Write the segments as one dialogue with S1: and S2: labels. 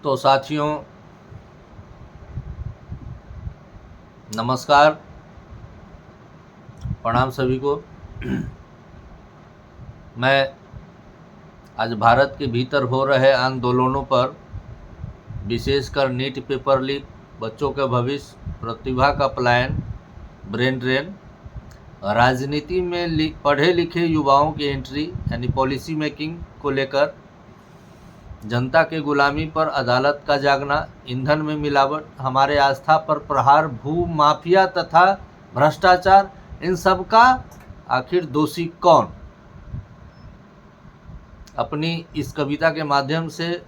S1: तो साथियों नमस्कार, प्रणाम सभी को। मैं आज भारत के भीतर हो रहे आंदोलनों पर, विशेषकर नीट पेपर लीक, बच्चों का भविष्य, प्रतिभा का पलायन, ब्रेन ड्रेन, राजनीति में पढ़े लिखे युवाओं की एंट्री यानी पॉलिसी मेकिंग को लेकर, जनता के गुलामी पर अदालत का जागना, ईंधन में मिलावट, हमारे आस्था पर प्रहार, भू माफिया तथा भ्रष्टाचार, इन सब का आखिर दोषी कौन? अपनी इस कविता के माध्यम से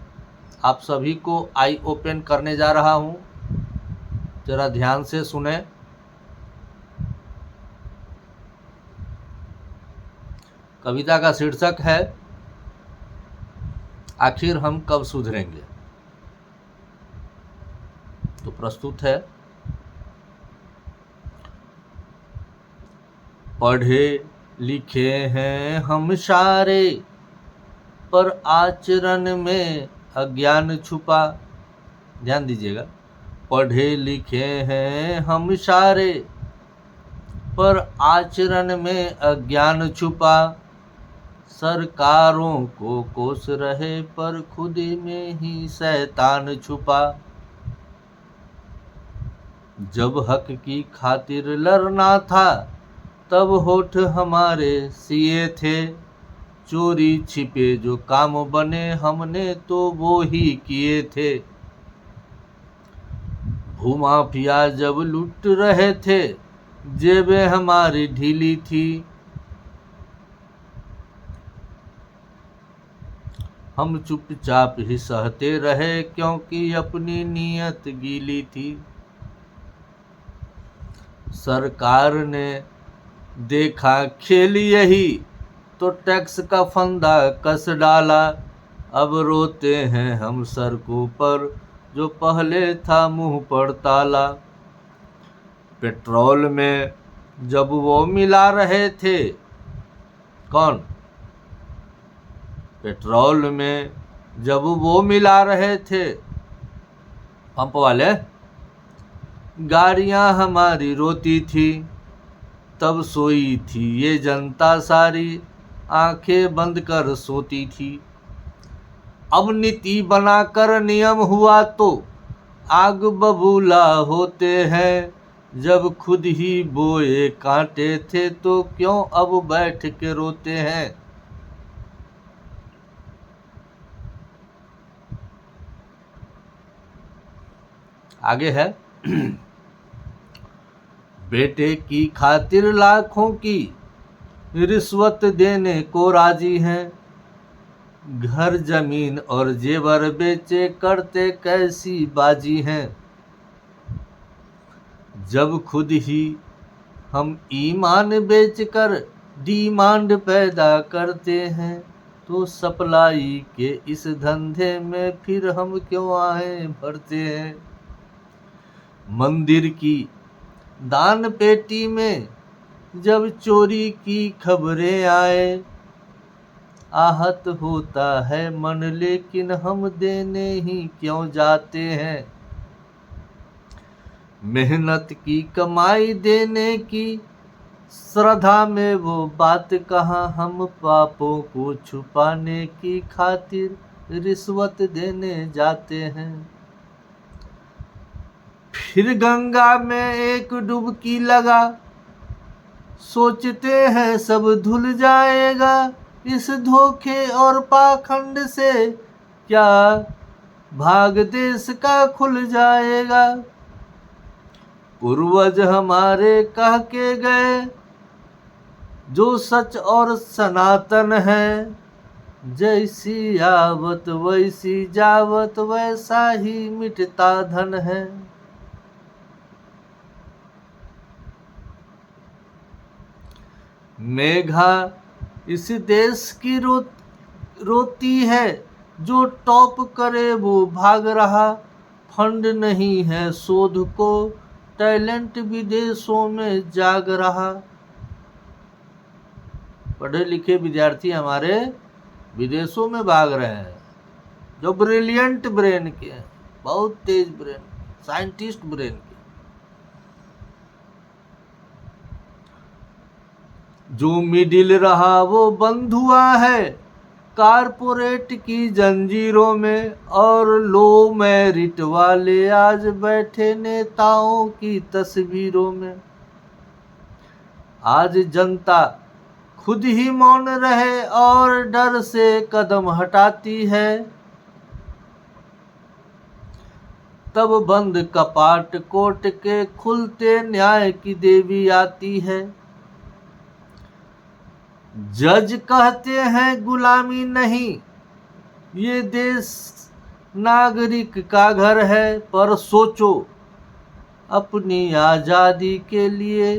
S1: आप सभी को आई ओपन करने जा रहा हूं। जरा ध्यान से सुने। कविता का शीर्षक है आखिर हम कब सुधरेंगे। तो प्रस्तुत है। पढ़े लिखे हैं हम सारे, पर आचरण में अज्ञान छुपा। ध्यान दीजिएगा। पढ़े लिखे हैं हम सारे, पर आचरण में अज्ञान छुपा। सरकारों को कोस रहे, पर खुद में ही शैतान छुपा। जब हक की खातिर लड़ना था, तब होठ हमारे सिए थे। चोरी छिपे जो काम बने, हमने तो वो ही किए थे। भूमाफिया जब लूट रहे थे, जेबें हमारी ढीली थी। हम चुपचाप ही सहते रहे, क्योंकि अपनी नीयत गीली थी। सरकार ने देखा खेल यही, तो टैक्स का फंदा कस डाला। अब रोते हैं हम सड़कों पर, जो पहले था मुंह पर ताला। पेट्रोल में जब वो मिला रहे थे, कौन? पेट्रोल में जब वो मिला रहे थे, पंप वाले, गाड़ियां हमारी रोती थी। तब सोई थी ये जनता सारी, आंखें बंद कर सोती थी। अब नीति बनाकर नियम हुआ तो आग बबूला होते हैं। जब खुद ही बोए कांटे थे, तो क्यों अब बैठ के रोते हैं। आगे है। बेटे की खातिर लाखों की रिश्वत देने को राजी हैं। घर जमीन और जेवर बेचे करते कैसी बाजी हैं। जब खुद ही हम ईमान बेचकर डिमांड पैदा करते हैं, तो सप्लाई के इस धंधे में फिर हम क्यों आहें भरते हैं। मंदिर की दान पेटी में जब चोरी की खबरें आए, आहत होता है मन, लेकिन हम देने ही क्यों जाते हैं। मेहनत की कमाई देने की श्रद्धा में वो बात कहाँ, हम पापों को छुपाने की खातिर रिश्वत देने जाते हैं। फिर गंगा में एक डुबकी लगा, सोचते हैं सब धुल जाएगा। इस धोखे और पाखंड से क्या भाग देश का खुल जाएगा। पूर्वज हमारे कह के गए, जो सच और सनातन है। जैसी आवत वैसी जावत, वैसा ही मिटता धन है। मेघा इस देश की रोती है, जो टॉप करे वो भाग रहा। फंड नहीं है शोध को, टैलेंट विदेशों में जाग रहा। पढ़े लिखे विद्यार्थी हमारे विदेशों में भाग रहे हैं। जो ब्रिलियंट ब्रेन के हैं, बहुत तेज ब्रेन, साइंटिस्ट ब्रेन के। जो मिडिल रहा वो बंद हुआ है कारपोरेट की जंजीरों में, और लो मेरिट वाले आज बैठे नेताओं की तस्वीरों में। आज जनता खुद ही मौन रहे और डर से कदम हटाती है, तब बंद कपाट कोर्ट के खुलते न्याय की देवी आती है। जज कहते हैं गुलामी नहीं, ये देश नागरिक का घर है, पर सोचो अपनी आजादी के लिए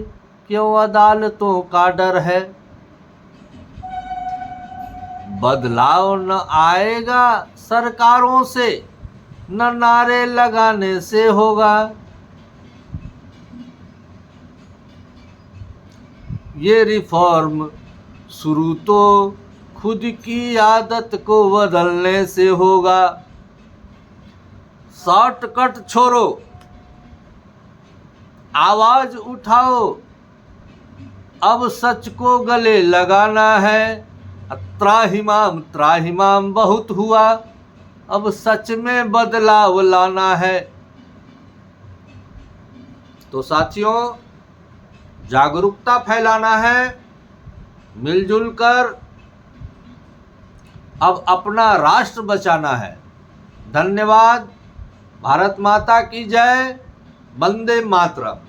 S1: क्यों अदालतों का डर है। बदलाव न आएगा सरकारों से, न नारे लगाने से होगा। ये रिफॉर्म शुरू तो खुद की आदत को बदलने से होगा। शॉर्टकट छोड़ो, आवाज उठाओ, अब सच को गले लगाना है। त्राहिमाम त्राहिमाम बहुत हुआ, अब सच में बदलाव लाना है। तो साथियों, जागरूकता फैलाना है, मिलजुल कर अब अपना राष्ट्र बचाना है। धन्यवाद। भारत माता की जय। वंदे मातरम।